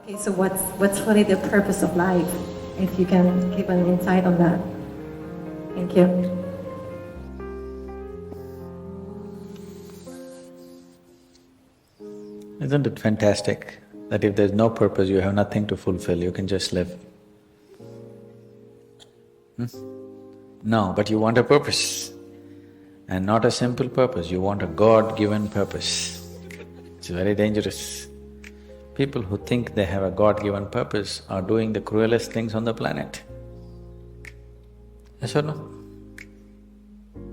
Okay, so what's really the purpose of life? If you can give an insight on that. Thank you. Isn't it fantastic that if there's no purpose, you have nothing to fulfill, you can just live? No, but you want a purpose. And not a simple purpose, you want a God-given purpose. It's very dangerous. People who think they have a God-given purpose are doing the cruelest things on the planet. Yes or no?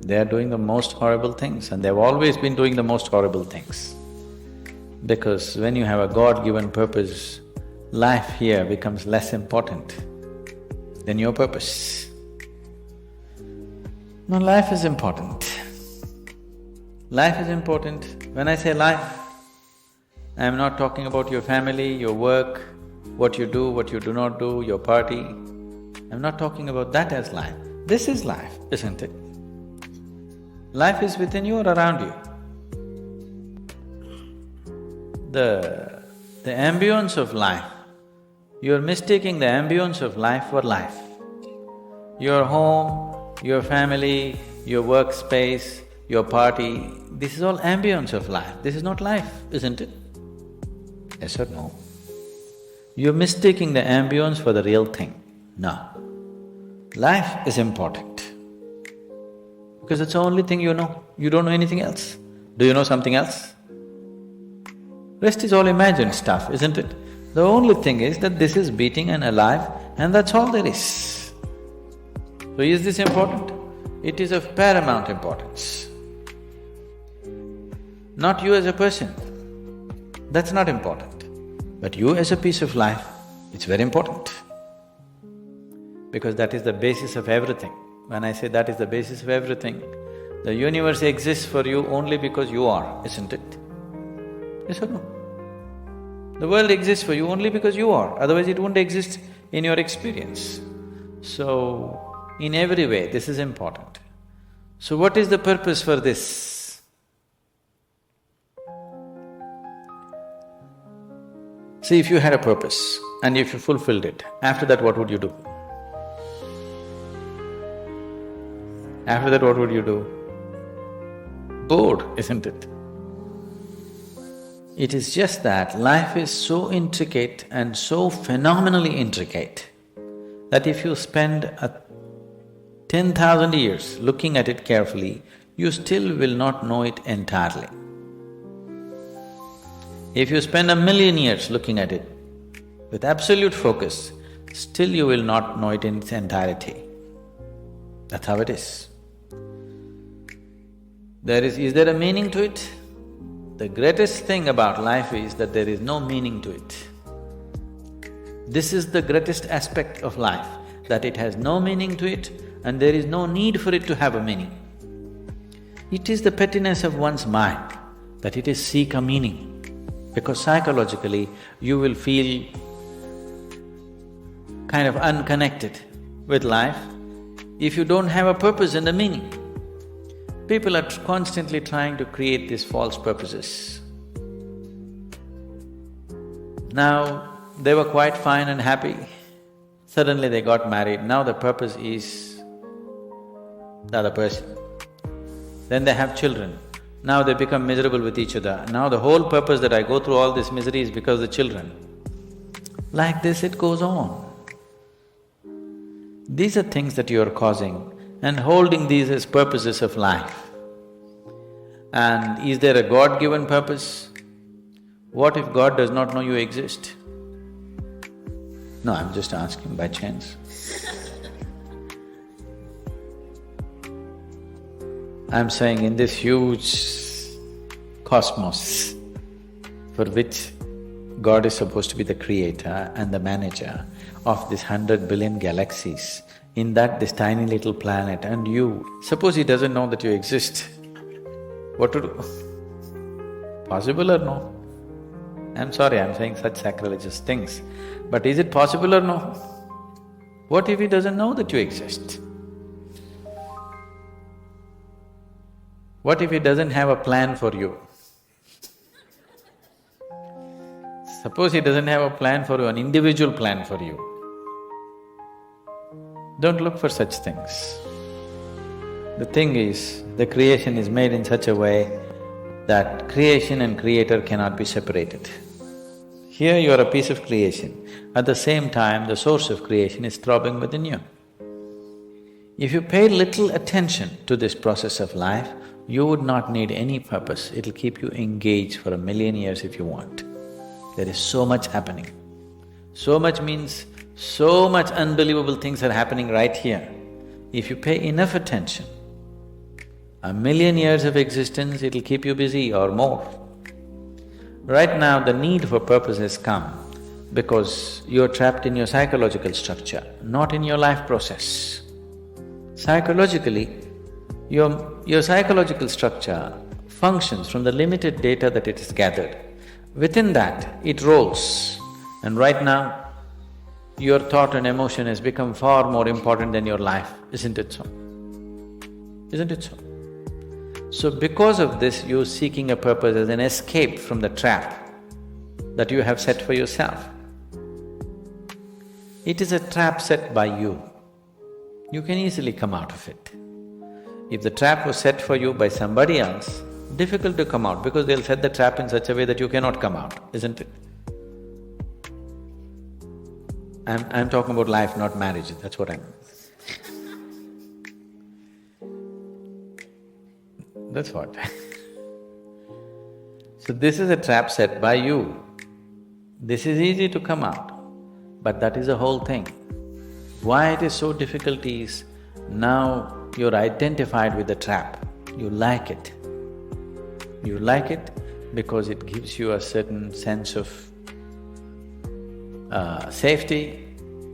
They are doing the most horrible things and they've always been doing the most horrible things. Because when you have a God-given purpose, life here becomes less important than your purpose. No, life is important. Life is important. When I say life, I am not talking about your family, your work, what you do not do, your party. I'm not talking about that as life. This is life, isn't it? Life is within you or around you. The ambience of life, you're mistaking the ambience of life for life. Your home, your family, your workspace, your party, this is all ambience of life. This is not life, isn't it? Yes or no? You're mistaking the ambience for the real thing. No. Life is important. Because it's the only thing you know. You don't know anything else. Do you know something else? Rest is all imagined stuff, isn't it? The only thing is that this is beating and alive and that's all there is. So is this important? It is of paramount importance. Not you as a person, that's not important. But you as a piece of life, it's very important. Because that is the basis of everything. When I say that is the basis of everything, the universe exists for you only because you are, isn't it? Yes or no? The world exists for you only because you are, otherwise it wouldn't exist in your experience. So, in every way, this is important. So what is the purpose for this? See, if you had a purpose and if you fulfilled it, after that what would you do? After that what would you do? Bored, isn't it? It is just that life is so intricate and so phenomenally intricate that if you spend 10,000 years looking at it carefully, you still will not know it entirely. If you spend 1,000,000 years looking at it with absolute focus, still you will not know it in its entirety. That's how it is. Is there a meaning to it? The greatest thing about life is that there is no meaning to it. This is the greatest aspect of life, that it has no meaning to it and there is no need for it to have a meaning. It is the pettiness of one's mind that it is seek a meaning, because psychologically you will feel kind of unconnected with life if you don't have a purpose and a meaning. People are constantly trying to create these false purposes. Now, they were quite fine and happy. Suddenly they got married, now the purpose is the other person. Then they have children, now they become miserable with each other. Now the whole purpose that I go through all this misery is because of the children. Like this it goes on. These are things that you are causing and holding these as purposes of life. And is there a God-given purpose? What if God does not know you exist? No, I'm just asking by chance. I'm saying in this huge cosmos for which God is supposed to be the creator and the manager of this 100 billion galaxies, in that this tiny little planet and you, suppose he doesn't know that you exist, what to do? Possible or no? I'm sorry, I'm saying such sacrilegious things, but is it possible or no? What if he doesn't know that you exist? What if he doesn't have a plan for you? Suppose he doesn't have a plan for you, an individual plan for you. Don't look for such things. The thing is, the creation is made in such a way that creation and creator cannot be separated. Here you are a piece of creation, at the same time the source of creation is throbbing within you. If you pay little attention to this process of life, you would not need any purpose, it'll keep you engaged for 1,000,000 years if you want. There is so much happening. So much means so much unbelievable things are happening right here. If you pay enough attention, 1,000,000 years of existence, it'll keep you busy or more. Right now, the need for purpose has come because you're trapped in your psychological structure, not in your life process. Psychologically, your psychological structure functions from the limited data that it has gathered. Within that, it rolls. And right now, your thought and emotion has become far more important than your life, isn't it so? Isn't it so? So because of this, you're seeking a purpose as an escape from the trap that you have set for yourself. It is a trap set by you. You can easily come out of it. If the trap was set for you by somebody else, difficult to come out because they'll set the trap in such a way that you cannot come out, isn't it? I'm talking about life, not marriage, that's what I mean. That's what. So this is a trap set by you. This is easy to come out, but that is the whole thing. Why it is so difficult is, now you're identified with the trap, you like it. You like it because it gives you a certain sense of safety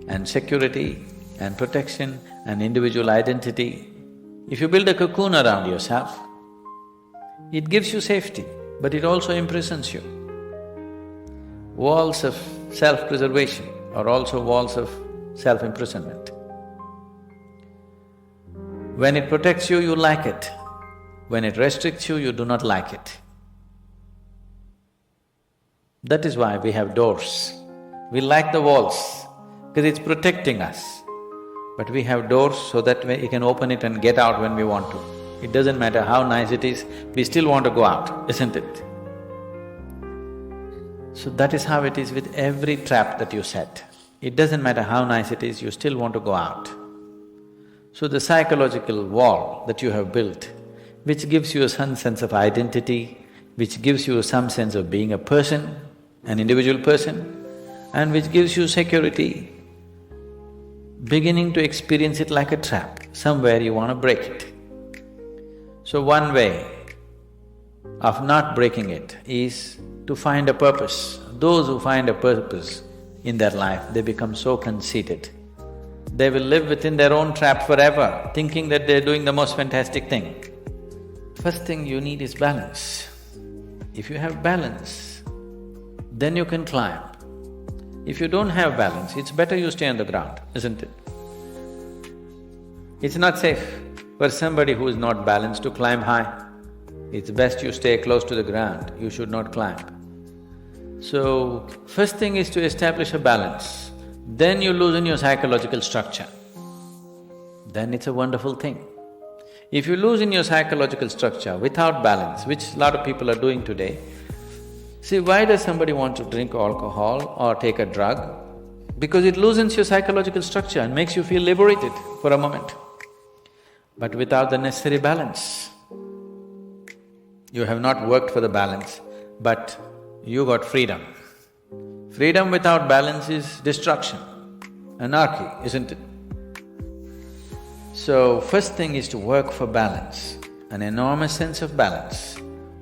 and security and protection and individual identity. If you build a cocoon around yourself, it gives you safety, but it also imprisons you. Walls of self-preservation are also walls of self-imprisonment. When it protects you, you like it. When it restricts you, you do not like it. That is why we have doors. We like the walls, because it's protecting us. But we have doors so that we can open it and get out when we want to. It doesn't matter how nice it is, we still want to go out, isn't it? So that is how it is with every trap that you set. It doesn't matter how nice it is, you still want to go out. So the psychological wall that you have built, which gives you some sense of identity, which gives you some sense of being a person, an individual person, and which gives you security, beginning to experience it like a trap, somewhere you want to break it. So one way of not breaking it is to find a purpose. Those who find a purpose in their life, they become so conceited. They will live within their own trap forever, thinking that they're doing the most fantastic thing. First thing you need is balance. If you have balance, then you can climb. If you don't have balance, it's better you stay on the ground, isn't it? It's not safe for somebody who is not balanced to climb high. It's best you stay close to the ground, you should not climb. So, first thing is to establish a balance, then you loosen your psychological structure. Then it's a wonderful thing. If you loosen your psychological structure without balance, which a lot of people are doing today, see, why does somebody want to drink alcohol or take a drug? Because it loosens your psychological structure and makes you feel liberated for a moment. But without the necessary balance, you have not worked for the balance, but you got freedom. Freedom without balance is destruction, anarchy, isn't it? So, first thing is to work for balance, an enormous sense of balance,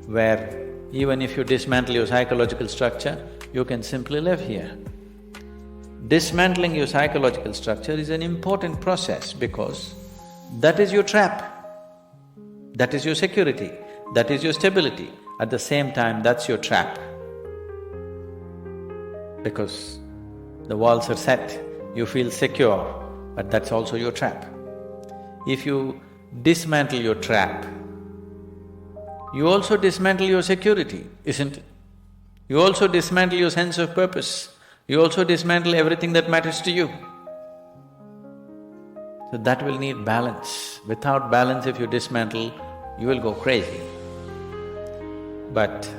where even if you dismantle your psychological structure, you can simply live here. Dismantling your psychological structure is an important process because that is your trap, that is your security, that is your stability. At the same time, that's your trap. Because the walls are set, you feel secure, but that's also your trap. If you dismantle your trap, you also dismantle your security, isn't it? You also dismantle your sense of purpose. You also dismantle everything that matters to you. So that will need balance. Without balance, if you dismantle, you will go crazy. But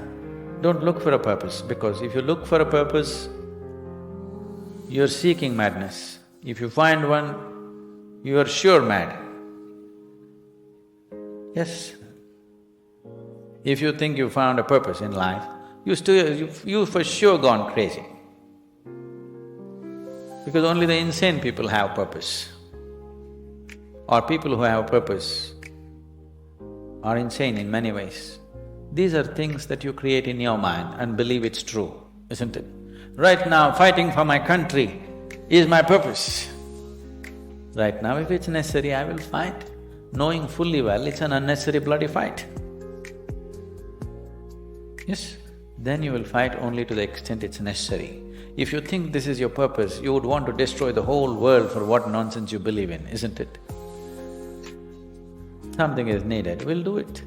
don't look for a purpose, because if you look for a purpose, you're seeking madness. If you find one, you are sure mad. Yes. If you think you found a purpose in life, you for sure gone crazy. Because only the insane people have purpose. Or people who have purpose are insane in many ways. These are things that you create in your mind and believe it's true, isn't it? Right now, fighting for my country is my purpose. Right now, if it's necessary, I will fight, knowing fully well it's an unnecessary bloody fight. Yes, then you will fight only to the extent it's necessary. If you think this is your purpose, you would want to destroy the whole world for what nonsense you believe in, isn't it? Something is needed, we'll do it.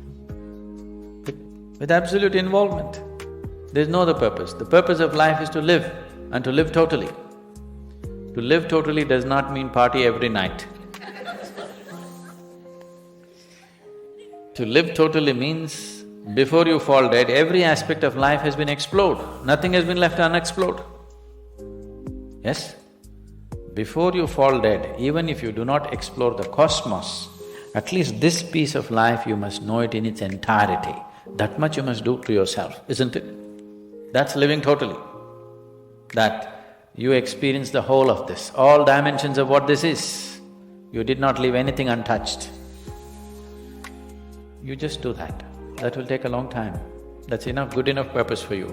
With absolute involvement. There's no other purpose. The purpose of life is to live, and to live totally. To live totally does not mean party every night. To live totally means, before you fall dead, every aspect of life has been explored, nothing has been left unexplored. Yes? Before you fall dead, even if you do not explore the cosmos, at least this piece of life you must know it in its entirety. That much you must do to yourself, isn't it? That's living totally. That you experience the whole of this, all dimensions of what this is. You did not leave anything untouched. You just do that. That will take a long time. That's enough, good enough purpose for you.